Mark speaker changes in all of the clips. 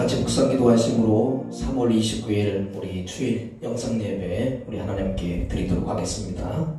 Speaker 1: 같이 묵상기도 하심으로 3월 29일 우리 주일 영상예배 우리 하나님께 드리도록 하겠습니다.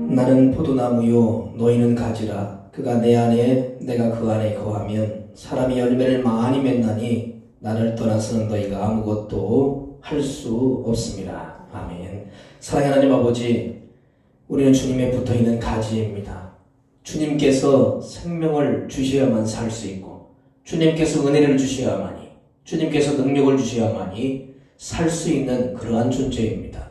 Speaker 1: 나는 포도나무요 너희는 가지라. 그가 내 안에 내가 그 안에 거하면 사람이 열매를 많이 맺나니 나를 떠나서는 너희가 아무것도 할 수 없습니다. 아멘. 사랑하는 하나님 아버지, 우리는 주님에 붙어있는 가지입니다. 주님께서 생명을 주셔야만 살 수 있고, 주님께서 은혜를 주셔야만이, 주님께서 능력을 주셔야만이 살 수 있는 그러한 존재입니다.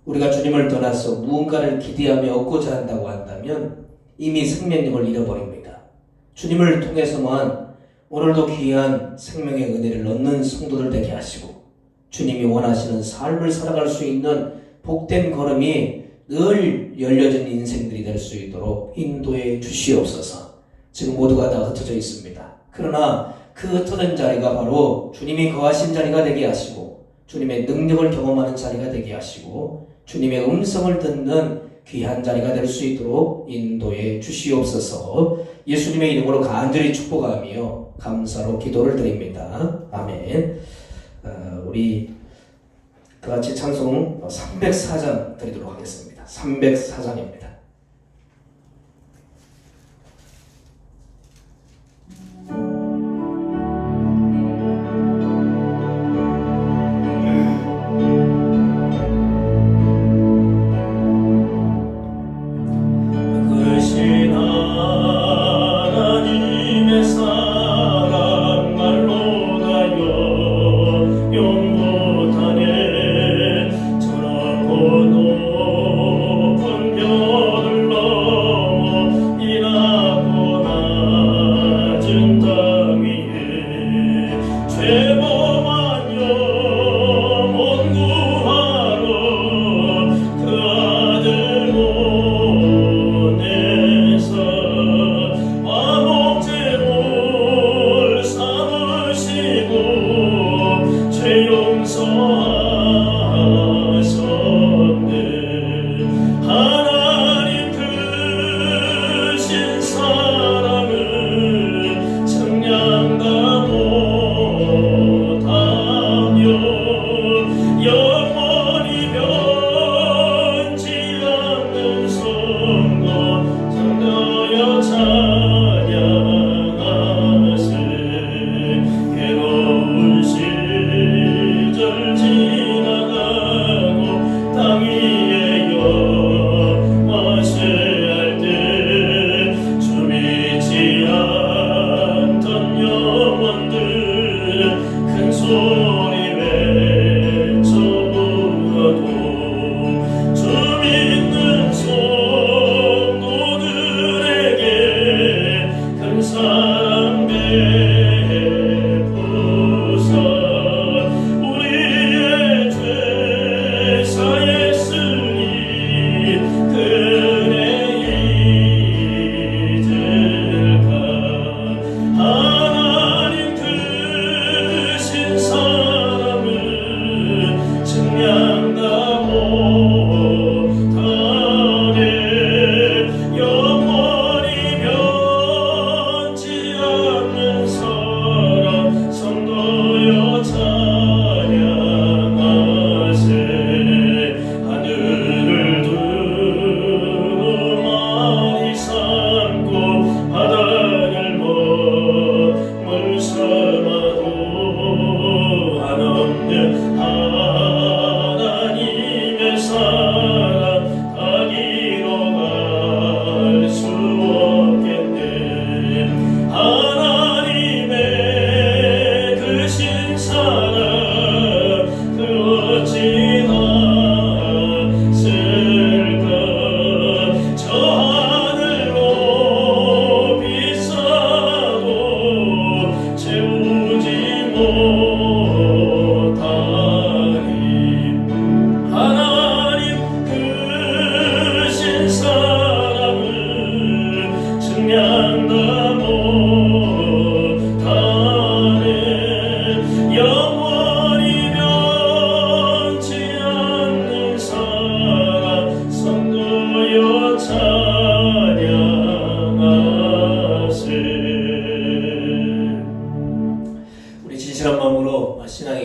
Speaker 1: 우리가 주님을 떠나서 무언가를 기대하며 얻고자 한다고 한다면 이미 생명력을 잃어버립니다. 주님을 통해서만 오늘도 귀한 생명의 은혜를 얻는 성도들 되게 하시고, 주님이 원하시는 삶을 살아갈 수 있는 복된 걸음이 늘 열려진 인생들이 될 수 있도록 인도해 주시옵소서. 지금 모두가 다 흩어져 있습니다. 그러나 그 흩어진 자리가 바로 주님이 거하신 자리가 되게 하시고, 주님의 능력을 경험하는 자리가 되게 하시고, 주님의 음성을 듣는 귀한 자리가 될 수 있도록 인도해 주시옵소서. 예수님의 이름으로 간절히 축복하며 감사로 기도를 드립니다. 아멘. 우리 다같이 찬송 304장 드리도록 하겠습니다. 304장입니다.
Speaker 2: 높은 별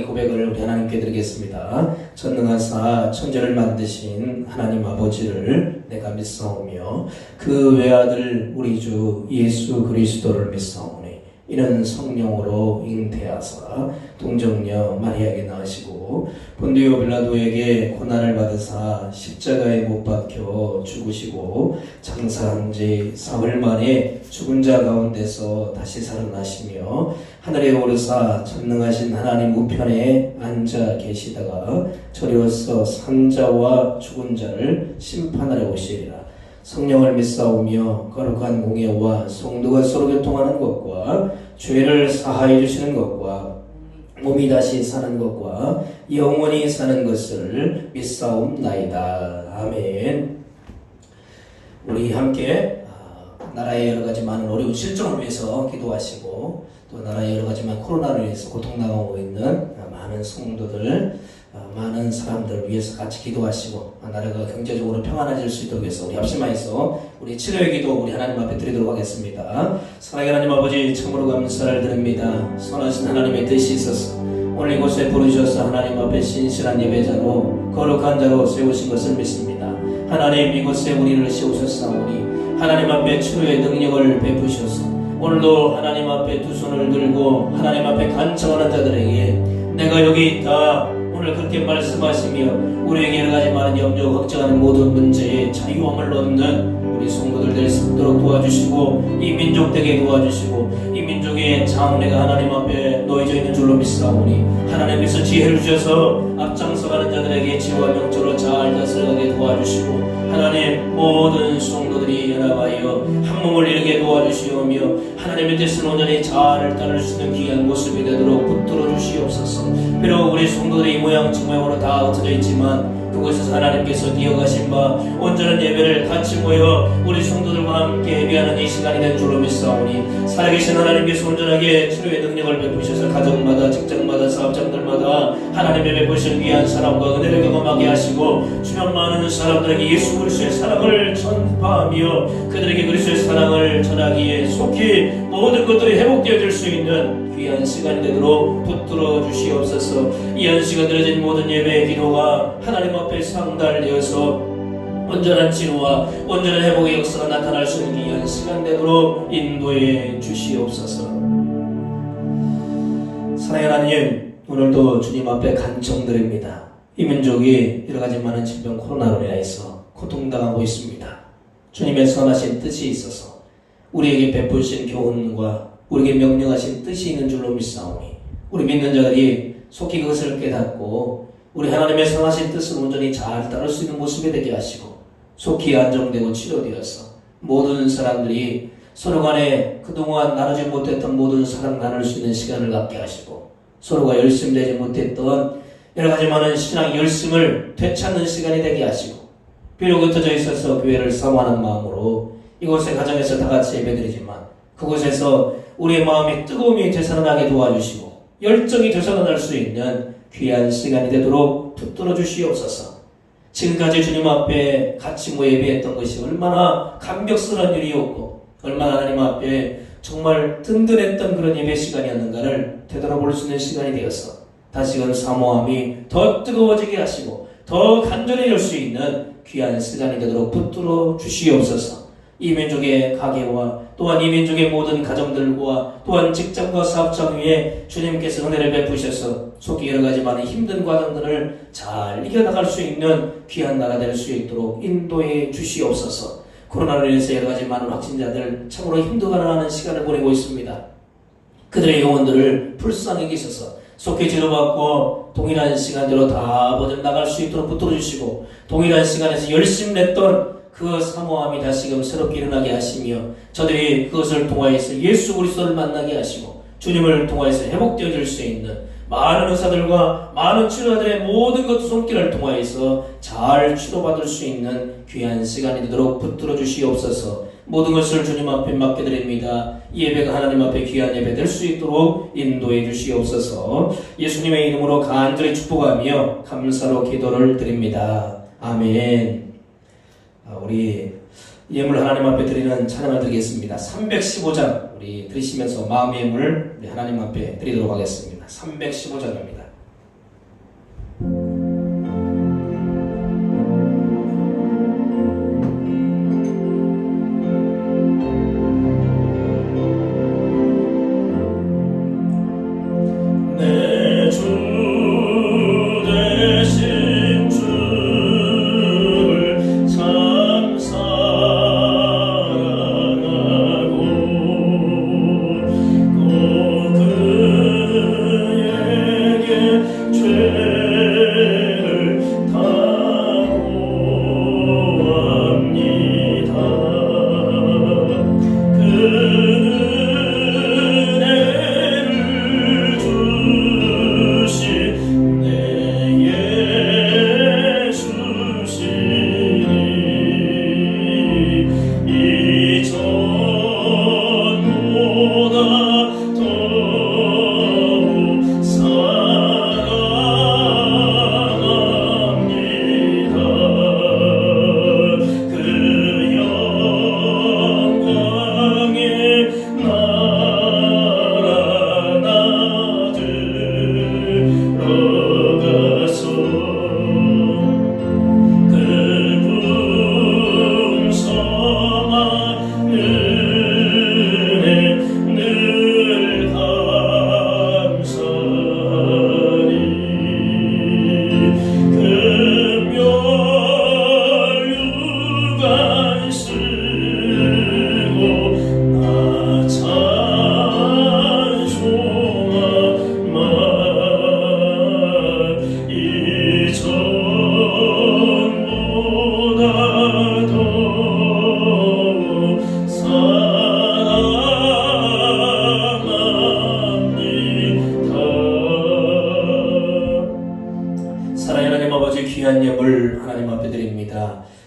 Speaker 1: 고백을 우리 하나님께 드리겠습니다. 전능하사 천지를 만드신 하나님 아버지를 내가 믿사오며 그 외아들 우리 주 예수 그리스도를 믿사오니 이는 성령으로 잉태하사 동정녀 마리아에게 낳으시고 본디오 빌라도에게 고난을 받으사 십자가에 못 박혀 죽으시고 장사한 지 사흘 만에 죽은 자 가운데서 다시 살아나시며 하늘에 오르사 전능하신 하나님 우편에 앉아 계시다가 저리로서 산자와 죽은 자를 심판하러 오시리라. 성령을 믿사오며 거룩한 공예와 성도가 서로 교통하는 것과 죄를 사하여 주시는 것과 몸이 다시 사는 것과 영원히 사는 것을 믿사옵나이다. 아멘. 우리 함께 나라의 여러 가지 많은 어려운 실정을 위해서 기도하시고 또 나라의 여러 가지 많은 코로나로 인해서 고통당하고 있는 많은 성도들, 많은 사람들을 위해서 같이 기도하시고 나라가 경제적으로 평안해질 수 있도록 해서 우리 합심하여서 우리 치료의 기도 우리 하나님 앞에 드리도록 하겠습니다. 사랑의 하나님 아버지, 참으로 감사를 드립니다. 선하신 하나님의 뜻이 있어서 오늘 이곳에 부르셔서 하나님 앞에 신실한 예배자로 거룩한 자로 세우신 것을 믿습니다. 하나님, 이곳에 우리를 세우셨사오니 하나님 앞에 치료의 능력을 베푸셔서 오늘도 하나님 앞에 두 손을 들고 하나님 앞에 간청하는 자들에게 내가 여기 있다 오늘 그렇게 말씀하시며 우리에게 여러 가지 많은 염려 걱정하는 모든 문제에 자유함을 얻는 우리 성도들 될 수 있도록 도와주시고 이 민족 되게 도와주시고 이 민족의 장래가 하나님 앞에 놓여져 있는 줄로 믿사오니 하나님께서 지혜를 주셔서 앞장서가는 자들에게 지혜와 명철로 잘 다스려가게 도와주시고 하나님 모든 성도들이 연합하여 한 몸을 이루게 도와주시오며 하나님의 뜻을 온전히 잘 따를 수 있는 귀한 모습이 되도록 붙들어 주시옵소서. 비록 우리 성도들이 이 모양 저 모양으로 다 흩어져 있지만 그곳에서 하나님께서 기억하신 바 온전한 예배를 같이 모여 우리 성도들과 함께 예배하는 이 시간이 된 줄로 믿사오니 살아계신 하나님께서 온전하게 치료의 능력을 베푸셔서 가정마다 직장마다 사업장들마다 하나님의 베푸신 귀한 사랑과 은혜를 경험하게 하시고 주변 많은 사람들에게 예수 그리스도의 사랑을 전파하며 그들에게 그리스도의 사랑을 전하기에 속히 모든 것들이 회복되어질 수 있는 귀한 시간이 되도록 붙들어 주시옵소서. 이 한 시간 드려진 모든 예배의 기도가 하나님 앞에 상달되어서 온전한 치료와 온전한 회복의 역사가 나타날 수 있는 귀한 시간 되도록 인도해 주시옵소서. 사랑의 하나님, 오늘도 주님 앞에 간청드립니다. 이 민족이 여러 가지 많은 질병 코로나로 인해서 고통당하고 있습니다. 주님의 선하신 뜻이 있어서 우리에게 베푸신 교훈과 우리에게 명령하신 뜻이 있는 줄로 믿사오니 우리 믿는 자들이 속히 그것을 깨닫고 우리 하나님의 선하신 뜻을 온전히 잘 따를 수 있는 모습이 되게 하시고 속히 안정되고 치료되어서 모든 사람들이 서로 간에 그동안 나누지 못했던 모든 사랑 나눌 수 있는 시간을 갖게 하시고 서로가 열심되지 못했던 여러 가지 많은 신앙 열심을 되찾는 시간이 되게 하시고 비록 흩어져 있어서 교회를 사모하는 마음으로 이곳의 가정에서 다 같이 예배드리지만 그곳에서 우리의 마음이 뜨거움이 되살아나게 도와주시고 열정이 되살아날 수 있는 귀한 시간이 되도록 붙들어 주시옵소서. 지금까지 주님 앞에 같이 모여 예배했던 것이 얼마나 감격스러운 일이었고 얼마나 하나님 앞에 정말 든든했던 그런 예배 시간이었는가를 되돌아볼 수 있는 시간이 되어서 다시금 사모함이 더 뜨거워지게 하시고 더 간절해질 수 있는 귀한 시간이 되도록 붙들어 주시옵소서. 이 민족의 가게와 또한 이 민족의 모든 가정들과 또한 직장과 사업장 위에 주님께서 은혜를 베푸셔서 속히 여러 가지 많은 힘든 과정들을 잘 이겨나갈 수 있는 귀한 나라 될 수 있도록 인도해 주시옵소서. 코로나로 인해서 여러 가지 많은 확진자들 참으로 힘들어하는 시간을 보내고 있습니다. 그들의 영혼들을 불쌍히 계셔서 속히 치료받고 동일한 시간대로 다 벗어나갈 수 있도록 붙들어 주시고 동일한 시간에서 열심 냈던 그 사모함이 다시금 새롭게 일어나게 하시며 저들이 그것을 통하여서 예수 그리스도를 만나게 하시고 주님을 통하여서 회복되어질 수 있는 많은 의사들과 많은 치료자들의 모든 것 손길을 통하여서 잘 치료받을 수 있는 귀한 시간이 되도록 붙들어 주시옵소서. 모든 것을 주님 앞에 맡겨드립니다. 이 예배가 하나님 앞에 귀한 예배 될 수 있도록 인도해 주시옵소서. 예수님의 이름으로 간절히 축복하며 감사로 기도를 드립니다. 아멘. 우리 예물 하나님 앞에 드리는 찬양을 드리겠습니다. 315장 우리 들으시면서 마음의 예물 하나님 앞에 드리도록 하겠습니다. 315장입니다.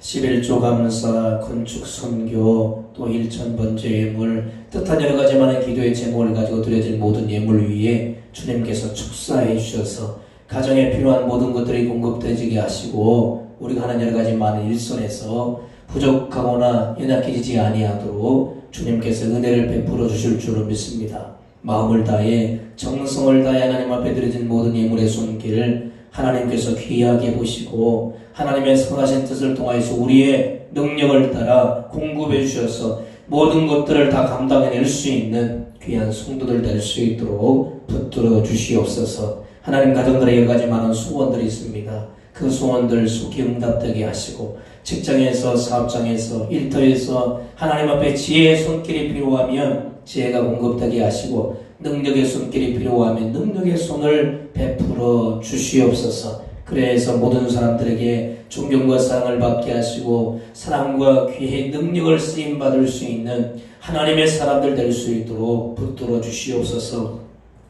Speaker 1: 11조 감사, 건축 선교, 또 일천 번째 예물, 뜻한 여러 가지 많은 기도의 제목을 가지고 드려진 모든 예물 위에 주님께서 축사해 주셔서 가정에 필요한 모든 것들이 공급되지게 하시고 우리가 하는 여러 가지 많은 일선에서 부족하거나 연약해지지 아니하도록 주님께서 은혜를 베풀어 주실 줄을 믿습니다. 마음을 다해 정성을 다해 하나님 앞에 드려진 모든 예물의 손길을 하나님께서 귀하게 보시고 하나님의 선하신 뜻을 통하여서 우리의 능력을 따라 공급해 주셔서 모든 것들을 다 감당해낼 수 있는 귀한 성도들 될 수 있도록 붙들어 주시옵소서. 하나님 가정들의 여러 가지 많은 소원들이 있습니다. 그 소원들 속히 응답되게 하시고 직장에서 사업장에서 일터에서 하나님 앞에 지혜의 손길이 필요하면 지혜가 공급되게 하시고 능력의 손길이 필요하면 능력의 손을 베풀어 주시옵소서. 그래서 모든 사람들에게 존경과 사랑을 받게 하시고 사랑과 귀의 능력을 쓰임받을 수 있는 하나님의 사람들 될 수 있도록 붙들어 주시옵소서.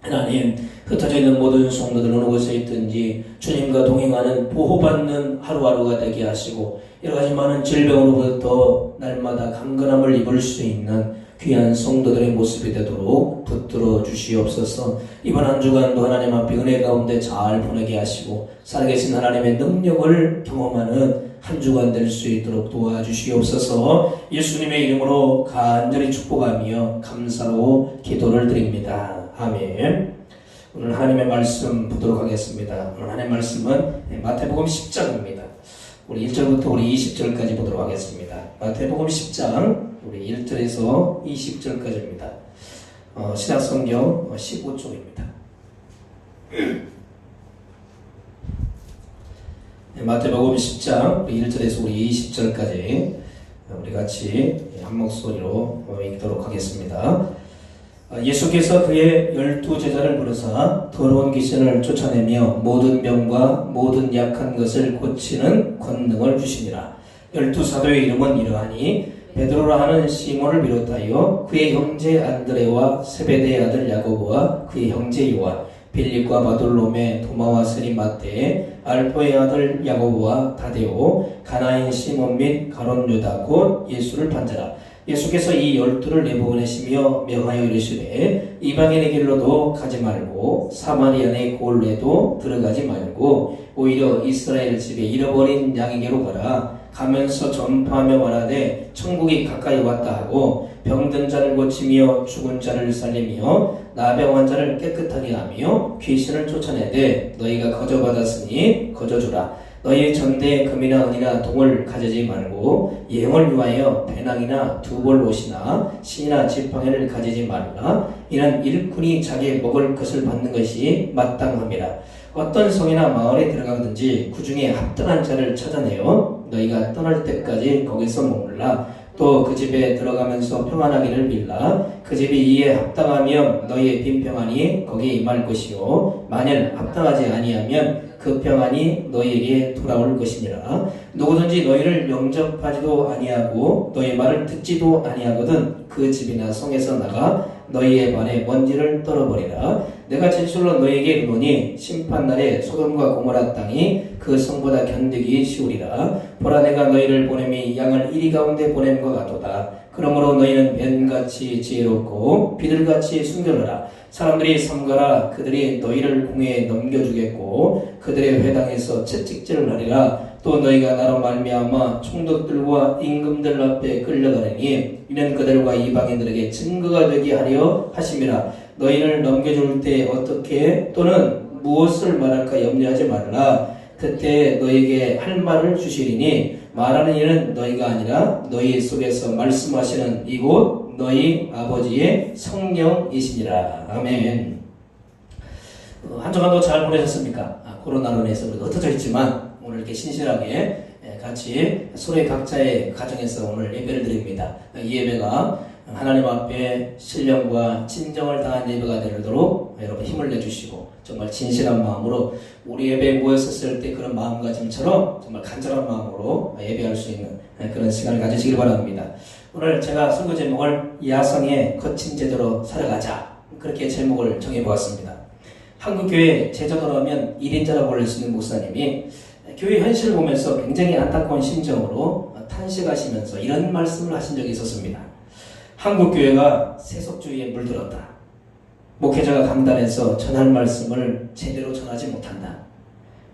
Speaker 1: 하나님, 흩어져 있는 모든 성도들 어느 곳에 있든지 주님과 동행하는 보호받는 하루하루가 되게 하시고 여러 가지 많은 질병으로부터 날마다 강건함을 입을 수 있는 귀한 성도들의 모습이 되도록 붙들어 주시옵소서. 이번 한 주간도 하나님 앞에 은혜 가운데 잘 보내게 하시고 살아계신 하나님의 능력을 경험하는 한 주간 될 수 있도록 도와주시옵소서. 예수님의 이름으로 간절히 축복하며 감사로 기도를 드립니다. 아멘. 오늘 하나님의 말씀 보도록 하겠습니다. 오늘 하나님의 말씀은 마태복음 10장입니다. 우리 1절부터 우리 20절까지 보도록 하겠습니다. 마태복음 10장 우리 1절에서 20절까지입니다. 신약성경 15쪽입니다. 마태복음 10장 1절에서 우리 20절까지 우리 같이 한 목소리로 읽도록 하겠습니다. 예수께서 그의 12제자를 부르사 더러운 귀신을 쫓아내며 모든 병과 모든 약한 것을 고치는 권능을 주시니라. 12사도의 이름은 이러하니 베드로라 하는 시몬을 비롯하여 그의 형제 안드레와 세베대의 아들 야고보와 그의 형제 요한, 빌립과 바돌로메, 도마와 세리 마떼, 알포의 아들 야고보와 다데오, 가나인 시몬 및 가론 유다 곧 예수를 판자라. 예수께서 이 12를 내보내시며 명하여 이르시되 이방인의 길로도 가지 말고 사마리아의 골에도 들어가지 말고 오히려 이스라엘 집에 잃어버린 양에게로 가라. 가면서 전파하며 말하되 천국이 가까이 왔다 하고 병든 자를 고치며 죽은 자를 살리며 나병 환자를 깨끗하게 하며 귀신을 쫓아내되 너희가 거저받았으니 거저주라. 너희 전대에 금이나 은이나 동을 가지지 말고 예언을 위하여 배낭이나 두벌 옷이나 신이나 지팡이를 가지지 말라. 이는 일꾼이 자기의 먹을 것을 받는 것이 마땅함이라. 어떤 성이나 마을에 들어가든지 그 중에 합당한 자를 찾아내어 너희가 떠날 때까지 거기서 머물라. 또 그 집에 들어가면서 평안하기를 빌라. 그 집이 이에 합당하면 너희의 빈 평안이 거기에 임할 것이요 만일 합당하지 아니하면 그 평안이 너희에게 돌아올 것이니라. 누구든지 너희를 영접하지도 아니하고 너희 말을 듣지도 아니하거든 그 집이나 성에서 나가 너희의 발에 먼지를 떨어버리라. 내가 진실로 너희에게 이르노니 심판날에 소돔과 고모라 땅이 그 성보다 견디기 쉬우리라. 보라 내가 너희를 보냄이 양을 이리 가운데 보냄과 같도다. 그러므로 너희는 뱀같이 지혜롭고 비둘같이 순결하라. 사람들이 삼가라. 그들이 너희를 공회에 넘겨주겠고 그들의 회당에서 채찍질을 하리라. 또 너희가 나로 말미암아 총독들과 임금들 앞에 끌려가느니 이는 그들과 이방인들에게 증거가 되게 하려 하심이라. 너희를 넘겨줄 때 어떻게 또는 무엇을 말할까 염려하지 말라. 그때 너희에게 할 말을 주시리니 말하는 이는 너희가 아니라 너희 속에서 말씀하시는 이곳 너희 아버지의 성령이시니라. 아멘. 한 주간도 잘 보내셨습니까? 코로나로 인해서 우리가 흩어져 있지만 오늘 이렇게 신실하게 같이 서로의 각자의 가정에서 오늘 예배를 드립니다. 이 예배가 하나님 앞에 신령과 진정을 다한 예배가 되도록 여러분 힘을 내주시고 정말 진실한 마음으로 우리 예배에 모였었을 때 그런 마음가짐처럼 정말 간절한 마음으로 예배할 수 있는 그런 시간을 가지시길 바랍니다. 오늘 제가 설교 제목을 야성의 거친 제도로 살아가자 그렇게 제목을 정해보았습니다. 한국교회 제자도로 하면 1인자라고 불릴 수 있는 목사님이 교회 현실을 보면서 굉장히 안타까운 심정으로 탄식하시면서 이런 말씀을 하신 적이 있었습니다. 한국 교회가 세속주의에 물들었다. 목회자가 강단에서 전할 말씀을 제대로 전하지 못한다.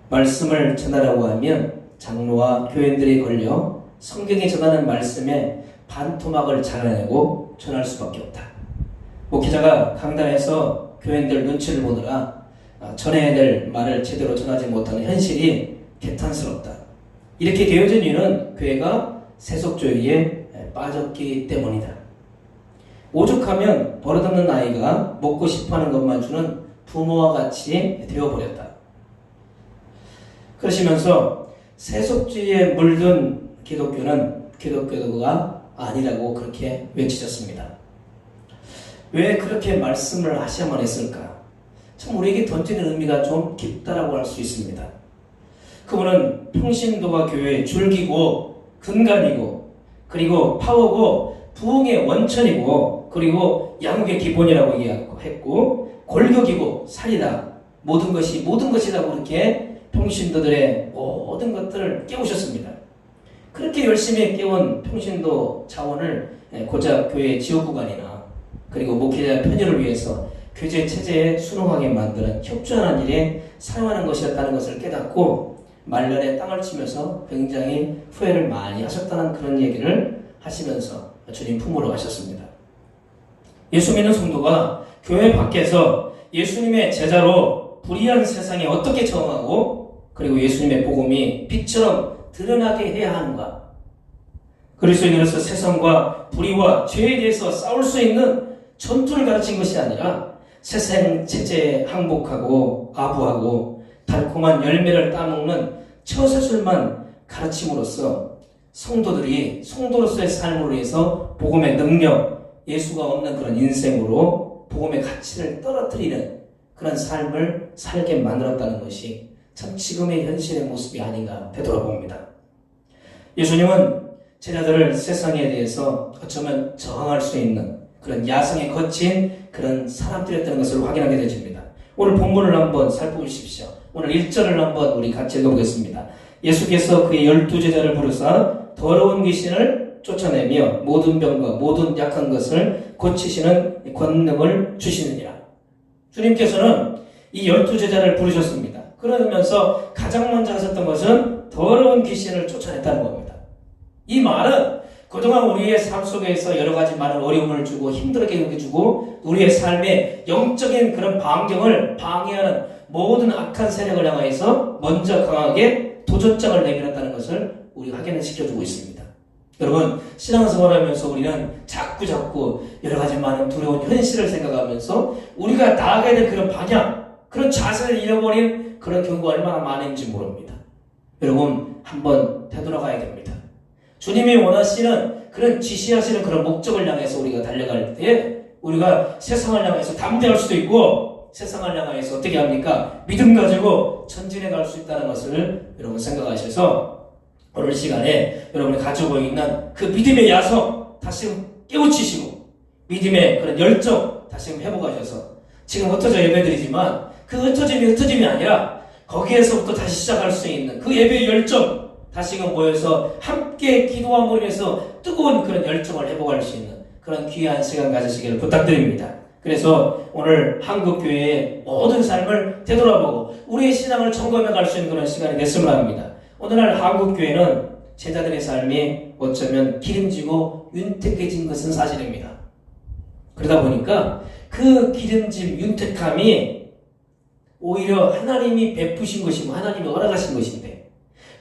Speaker 1: 말씀을 전하라고 하면 장로와 교인들이 걸려 성경이 전하는 말씀에 반토막을 잘라내고 전할 수밖에 없다. 목회자가 강단에서 교인들 눈치를 보느라 전해야 될 말을 제대로 전하지 못하는 현실이 개탄스럽다. 이렇게 되어진 이유는 교회가 세속주의에 빠졌기 때문이다. 오죽하면 버릇없는 아이가 먹고 싶어하는 것만 주는 부모와 같이 되어버렸다. 그러시면서 세속주의에 물든 기독교는 기독교가 아니라고 그렇게 외치셨습니다. 왜 그렇게 말씀을 하셔야만 했을까? 참 우리에게 던지는 의미가 좀 깊다라고 할 수 있습니다. 그분은 평신도가 교회의 줄기고 근간이고 그리고 파워고 부흥의 원천이고 그리고 양육의 기본이라고 얘기했고 골격이고 살이다. 모든 것이라고 그렇게 평신도들의 모든 것들을 깨우셨습니다. 그렇게 열심히 깨운 평신도 자원을 고작 교회의 지역구간이나 그리고 목회자 편의를 위해서 교제 체제에 순응하게 만드는 협조하는 일에 사용하는 것이었다는 것을 깨닫고 말년에 땅을 치면서 굉장히 후회를 많이 하셨다는 그런 얘기를 하시면서 주님 품으러 가셨습니다. 예수 믿는 성도가 교회 밖에서 예수님의 제자로 불의한 세상에 어떻게 저항하고 그리고 예수님의 복음이 빛처럼 드러나게 해야 하는가? 그리스도인으로서 세상과 불의와 죄에 대해서 싸울 수 있는 전투를 가르친 것이 아니라 세상 체제에 항복하고 아부하고 달콤한 열매를 따먹는 처세술만 가르침으로써 성도들이 성도로서의 삶을 위해서 복음의 능력, 예수가 없는 그런 인생으로 복음의 가치를 떨어뜨리는 그런 삶을 살게 만들었다는 것이 참 지금의 현실의 모습이 아닌가 되돌아봅니다. 예수님은 제자들을 세상에 대해서 어쩌면 저항할 수 있는 그런 야성에 거친 그런 사람들이었다는 것을 확인하게 되집니다. 오늘 본문을 한번 살펴보십시오. 오늘 1절을 한번 우리 같이 읽어보겠습니다. 예수께서 그의 12제자를 부르사 더러운 귀신을 쫓아내며 모든 병과 모든 약한 것을 고치시는 권능을 주시느니라. 주님께서는 이 12제자를 부르셨습니다. 그러면서 가장 먼저 하셨던 것은 더러운 귀신을 쫓아냈다는 겁니다. 이 말은 그동안 우리의 삶 속에서 여러 가지 많은 어려움을 주고 힘들게 주고 우리의 삶의 영적인 그런 반경을 방해하는 모든 악한 세력을 향하여서 먼저 강하게 도전장을 내밀었다는 것을 우리가 확인을 시켜주고 있습니다. 여러분, 신앙생활을 하면서 우리는 자꾸 여러 가지 많은 두려운 현실을 생각하면서 우리가 나아가야 될 그런 방향, 그런 자세를 잃어버린 그런 경우가 얼마나 많은지 모릅니다. 여러분, 한번 되돌아가야 됩니다. 주님이 원하시는 그런 지시하시는 그런 목적을 향해서 우리가 달려갈 때 우리가 세상을 향해서 담대할 수도 있고 세상을 향해서 어떻게 합니까? 믿음 가지고 전진해 갈 수 있다는 것을 여러분 생각하셔서 오늘 시간에 여러분이 가지고 있는 그 믿음의 야성 다시 깨우치시고 믿음의 그런 열정 다시 회복하셔서 지금 흩어져 예배드리지만 그 흩어짐이 아니라 거기에서부터 다시 시작할 수 있는 그 예배의 열정 다시금 모여서 함께 기도함으로 인해서 뜨거운 그런 열정을 회복할 수 있는 그런 귀한 시간 가지시기를 부탁드립니다. 그래서 오늘 한국교회의 모든 삶을 되돌아보고 우리의 신앙을 점검해 갈 수 있는 그런 시간이 됐으면 합니다. 오늘날 한국교회는 제자들의 삶이 어쩌면 기름지고 윤택해진 것은 사실입니다. 그러다 보니까 그 기름짐, 윤택함이 오히려 하나님이 베푸신 것이고 하나님이 허락하신 것인데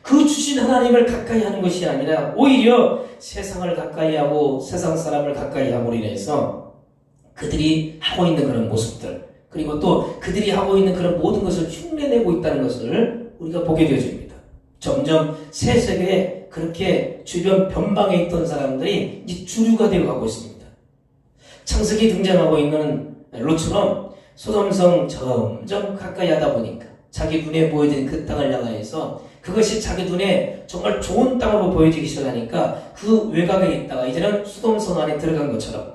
Speaker 1: 그 주신 하나님을 가까이 하는 것이 아니라 오히려 세상을 가까이 하고 세상 사람을 가까이 함으로 인해서 그들이 하고 있는 그런 모습들 그리고 또 그들이 하고 있는 그런 모든 것을 흉내내고 있다는 것을 우리가 보게 되어집니다. 점점 새 세계에 그렇게 주변 변방에 있던 사람들이 이제 주류가 되어 가고 있습니다. 창세기 등장하고 있는 롯처럼 소돔성 점점 가까이 하다 보니까 자기 눈에 보여진 그 땅을 향하여서 그것이 자기 눈에 정말 좋은 땅으로 보여지기 시작하니까 그 외곽에 있다가 이제는 소돔성 안에 들어간 것처럼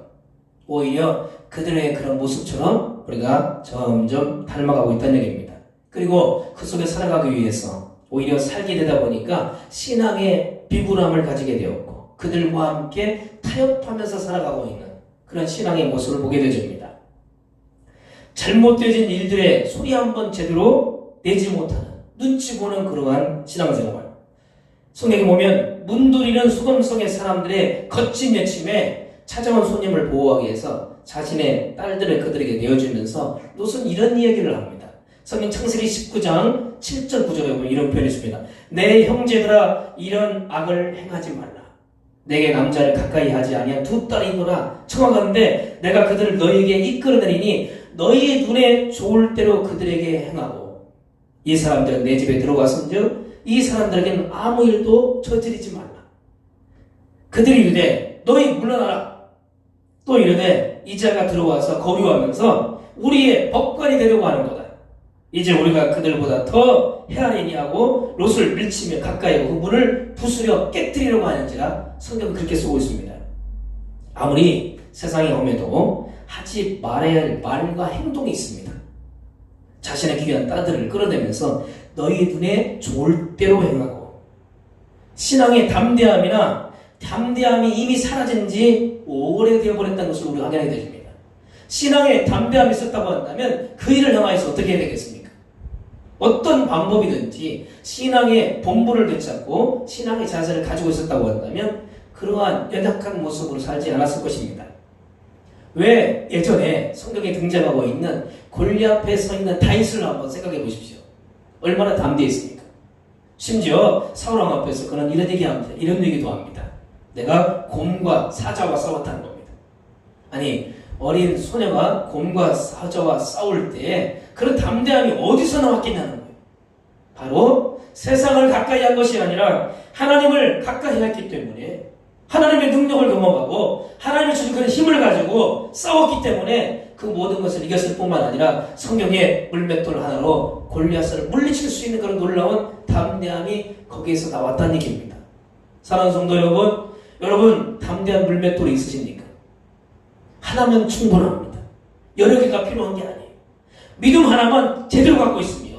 Speaker 1: 오히려 그들의 그런 모습처럼 우리가 점점 닮아가고 있다는 얘기입니다. 그리고 그 속에 살아가기 위해서 오히려 살게 되다 보니까 신앙의 비굴함을 가지게 되었고 그들과 함께 타협하면서 살아가고 있는 그런 신앙의 모습을 보게 되줍니다. 잘못되어진 일들에 소리 한번 제대로 내지 못하는 눈치 보는 그러한 신앙생활. 성경에 보면 문두리는 소돔성의 사람들의 거친 외침에 찾아온 손님을 보호하기 위해서 자신의 딸들을 그들에게 내어주면서 롯은 이런 이야기를 합니다. 성경 창세기 19장 7절 9절에 보면 이런 표현이 있습니다. 내 형제들아 이런 악을 행하지 말라. 내게 남자를 가까이 하지 아니한 두 딸이노라. 청하건대 내가 그들을 너희에게 이끌어내리니 너희 눈에 좋을 대로 그들에게 행하고 이 사람들은 내 집에 들어갔은즉 이 사람들에게는 아무 일도 저지르지 말라. 그들이 이르되 너희 물러나라. 또 이르되 이자가 들어와서 거류하면서 우리의 법관이 되려고 하는도다. 이제 우리가 그들보다 더 해하리니 하고 롯을 밀치며 가까이 하고 그 문을 부수려 깨뜨리려고 하는지라 성경은 그렇게 쓰고 있습니다. 아무리 세상에 험해도 하지 말아야 할 말과 행동이 있습니다. 자신의 귀한 딸들을 끌어내면서 너희 눈에 좋을 대로 행하고 신앙의 담대함이 이미 사라진 지 오래되어 버렸다는 것을 우리가 확인하게 됩니다. 신앙에 담대함이 있었다고 한다면 그 일을 향하여서 어떻게 해야 되겠습니까? 어떤 방법이든지 신앙의 본분을 되찾고 신앙의 자세를 가지고 있었다고 한다면 그러한 연약한 모습으로 살지 않았을 것입니다. 왜 예전에 성경에 등장하고 있는 골리앗 앞에 서 있는 다윗을 한번 생각해 보십시오. 얼마나 담대했습니까? 심지어 사울왕 앞에서 그는 이런 얘기도 합니다. 내가 곰과 사자와 싸웠다는 겁니다. 아니 어린 소녀가 곰과 사자와 싸울 때 그런 담대함이 어디서 나왔겠냐는 거예요. 바로 세상을 가까이 한 것이 아니라 하나님을 가까이 했기 때문에 하나님의 능력을 경험하고 하나님이 주신 그런 힘을 가지고 싸웠기 때문에 그 모든 것을 이겼을 뿐만 아니라 성경의 물맷돌 하나로 골리앗을 물리칠 수 있는 그런 놀라운 담대함이 거기에서 나왔다는 얘기입니다. 사랑하는 성도 여러분 담대한 물맷돌이 있으십니까? 하나면 충분합니다. 여러 개가 필요한 게 아니에요. 믿음 하나만 제대로 갖고 있으며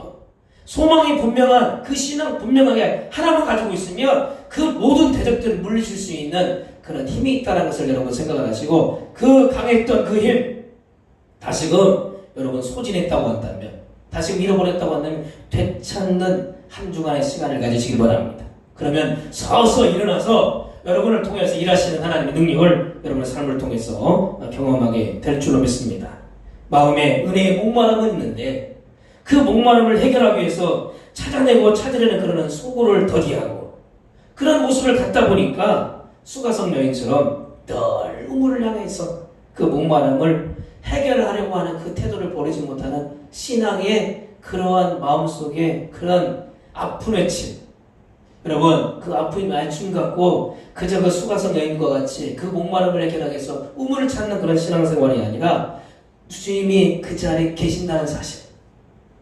Speaker 1: 소망이 분명한 그 신앙 분명하게 하나만 가지고 있으면 그 모든 대적들을 물리칠 수 있는 그런 힘이 있다는 것을 여러분 생각을 하시고 그 강했던 그 힘 다시금 여러분 소진했다고 한다면 다시금 잃어버렸다고 한다면 되찾는 한 주간의 시간을 가지시기 바랍니다. 그러면 서서 일어나서 여러분을 통해서 일하시는 하나님의 능력을 여러분의 삶을 통해서 경험하게 될 줄로 믿습니다. 마음에 은혜의 목마름은 있는데 그 목마름을 해결하기 위해서 찾아내고 찾으려는 그러는 소고를 더디하고 그런 모습을 갖다 보니까 수가성 여인처럼 늘 우물을 향해서 그 목마름을 해결하려고 하는 그 태도를 버리지 못하는 신앙의 그러한 마음속에 그런 아픈 외침 여러분 그 아픔이 많이 충갖고 그저 그 수가성 여인과 같이 그 목마름을 해결하기 위해서 우물을 찾는 그런 신앙생활이 아니라 주님이 그 자리에 계신다는 사실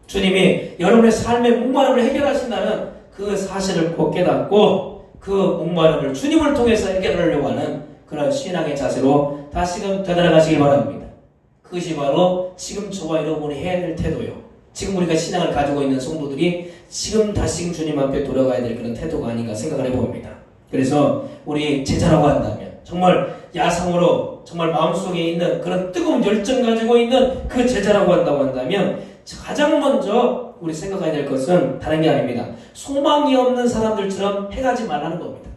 Speaker 1: 주님이 여러분의 삶의 목마름을 해결하신다는 그 사실을 꼭 깨닫고 그 목마름을 주님을 통해서 해결하려고 하는 그런 신앙의 자세로 다시금 되돌아가시길 바랍니다. 그것이 바로 지금 저와 여러분이 해야 될 태도요. 지금 우리가 신앙을 가지고 있는 성도들이 지금 다시금 주님 앞에 돌아가야 될 그런 태도가 아닌가 생각을 해봅니다. 그래서 우리 제자라고 한다면 정말 야성으로 정말 마음속에 있는 그런 뜨거운 열정 가지고 있는 그 제자라고 한다면 가장 먼저 우리 생각해야 될 것은 다른 게 아닙니다. 소망이 없는 사람들처럼 행하지 말라는 겁니다.